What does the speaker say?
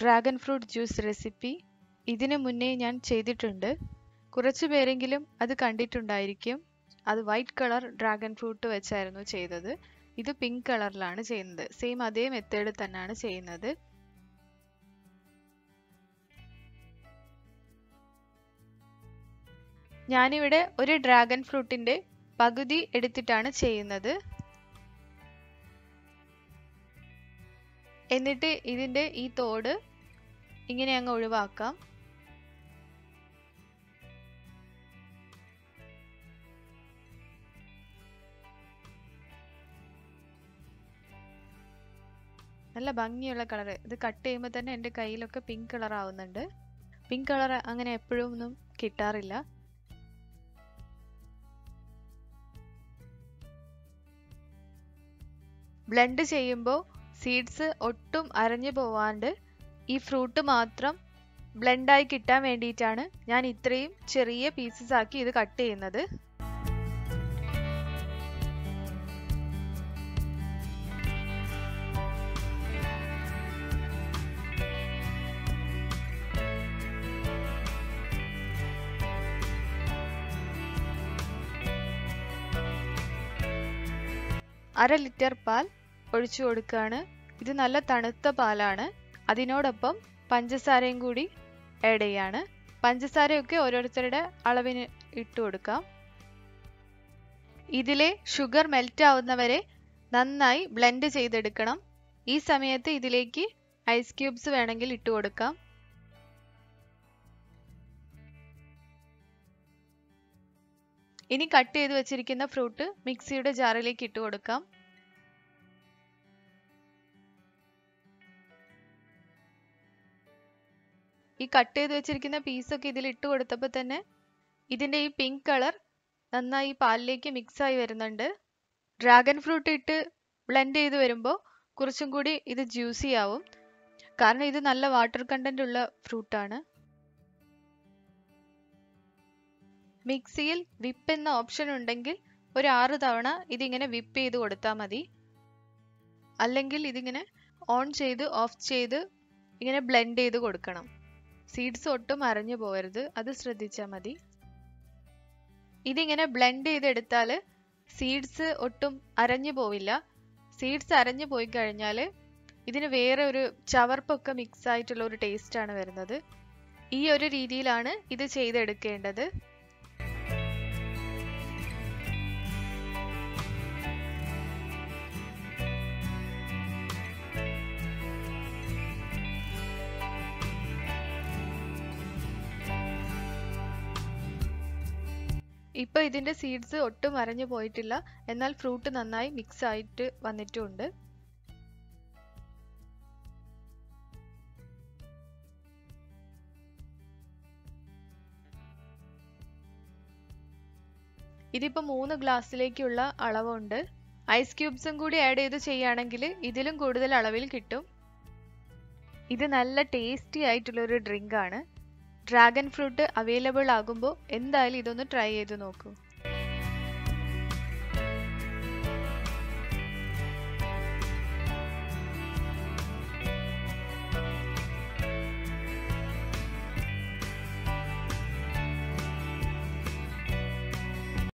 Dragon fruit juice recipe ഇതിനു മുന്നേ ഞാൻ ചെയ്തിട്ടുണ്ട്. കുറച്ചു പേരെങ്കിലും അത് കണ്ടിട്ടുണ്ടായിരിക്കും. അത് വൈറ്റ് കളർ ഡ്രാഗൺ ഫ്രൂട്ട് വെച്ചായിരുന്നു ചെയ്തത്. ഇത് പിങ്ക് കളറിലാണ് ചെയ്യുന്നത്. സെയിം അതേ മെത്തേഡ് തന്നെയാണ് ചെയ്യുന്നത്. ഞാനിവിടെ ഒരു ഡ്രാഗൺ ഫ്രൂട്ടിന്റെ പകുതി എടുത്തിട്ടാണ് ചെയ്യുന്നത്. എന്നിട്ട് ഇതിന്റെ ഈ തോട് ഇങ്ങനെ അങ്ങ് ഒഴിവാക്കാം. നല്ല ഭംഗിയുള്ള കളർ. ഇത് കട്ട് ചെയ്യുമ്പോൾ തന്നെ എൻ്റെ കയ്യിലൊക്കെ പിങ്ക് കളർ ആവുന്നുണ്ട്. പിങ്ക് കളർ അങ്ങനെ എപ്പോഴും ഒന്നും കിട്ടാറില്ല. ബ്ലെൻഡ് ചെയ്യുമ്പോൾ സീഡ്സ് ഒട്ടും അരഞ്ഞു പോവാണ്ട് ഈ ഫ്രൂട്ട് മാത്രം ബ്ലെൻഡായി കിട്ടാൻ വേണ്ടിയിട്ടാണ് ഞാൻ ഇത്രയും ചെറിയ പീസസ് ആക്കി ഇത് കട്ട് ചെയ്യുന്നത്. അര ലിറ്റർ പാൽ ഒഴിച്ചു കൊടുക്കുകയാണ്. ഇത് നല്ല തണുത്ത പാലാണ്. അതിനോടൊപ്പം പഞ്ചസാരയും കൂടി ആഡ് ചെയ്യാണ്. പഞ്ചസാരയൊക്കെ ഓരോരുത്തരുടെ അളവിന് ഇട്ട് കൊടുക്കാം. ഇതിലെ ഷുഗർ മെൽറ്റ് ആവുന്നവരെ നന്നായി ബ്ലെൻഡ് ചെയ്തെടുക്കണം. ഈ സമയത്ത് ഇതിലേക്ക് ഐസ് ക്യൂബ്സ് വേണമെങ്കിൽ ഇട്ട് കൊടുക്കാം. ഇനി കട്ട് ചെയ്ത് വെച്ചിരിക്കുന്ന ഫ്രൂട്ട് മിക്സിയുടെ ജാറിലേക്ക് ഇട്ട് കൊടുക്കാം. ഈ കട്ട് ചെയ്ത് വെച്ചിരിക്കുന്ന പീസൊക്കെ ഇതിൽ ഇട്ട് കൊടുത്തപ്പോൾ തന്നെ ഇതിന്റെ ഈ പിങ്ക് കളർ നന്നായി പാലിലേക്ക് മിക്സ് ആയി വരുന്നുണ്ട്. ഡ്രാഗൺ ഫ്രൂട്ട് ഇട്ട് ബ്ലെൻഡ് ചെയ്ത് വരുമ്പോൾ കുറച്ചും കൂടി ഇത് ജ്യൂസി ആവും. കാരണം ഇത് നല്ല വാട്ടർ കണ്ടന്റ് ഉള്ള ഫ്രൂട്ടാണ്. മിക്സിയിൽ വിപ്പ് എന്ന ഓപ്ഷൻ ഉണ്ടെങ്കിൽ ഒരു 6 തവണ ഇതിങ്ങനെ വിപ്പ് ചെയ്ത് കൊടുത്താൽ മതി. അല്ലെങ്കിൽ ഇതിങ്ങനെ ഓൺ ചെയ്ത് ഓഫ് ചെയ്ത് ഇങ്ങനെ ബ്ലെൻഡ് ചെയ്ത് കൊടുക്കണം. സീഡ്സ് ഒട്ടും അരഞ്ഞു പോകരുത്, അത് ശ്രദ്ധിച്ചാൽ മതി. ഇതിങ്ങനെ ബ്ലെൻഡ് ചെയ്തെടുത്താൽ സീഡ്സ് ഒട്ടും അരഞ്ഞു പോവില്ല. സീഡ്സ് അരഞ്ഞു പോയി കഴിഞ്ഞാൽ ഇതിന് വേറെ ഒരു ചവർപ്പൊക്കെ മിക്സ് ആയിട്ടുള്ള ഒരു ടേസ്റ്റ് ആണ് വരുന്നത്. ഈ ഒരു രീതിയിലാണ് ഇത് ചെയ്തെടുക്കേണ്ടത്. ഇപ്പൊ ഇതിന്റെ സീഡ്സ് ഒട്ടും അരഞ്ഞു പോയിട്ടില്ല. എന്നാൽ ഫ്രൂട്ട് നന്നായി മിക്സ് ആയിട്ട് വന്നിട്ടുണ്ട്. ഇതിപ്പോ 3 ഗ്ലാസ്സിലേക്കുള്ള അളവുണ്ട്. ഐസ് ക്യൂബ്സും കൂടി ആഡ് ചെയ്ത് ചെയ്യുകയാണെങ്കിൽ ഇതിലും കൂടുതൽ അളവിൽ കിട്ടും. ഇത് നല്ല ടേസ്റ്റി ആയിട്ടുള്ള ഒരു ഡ്രിങ്ക് ആണ്. ഡ്രാഗൺ ഫ്രൂട്ട് അവൈലബിൾ ആകുമ്പോൾ എന്തായാലും ഇതൊന്ന് ട്രൈ ചെയ്ത് നോക്കൂ.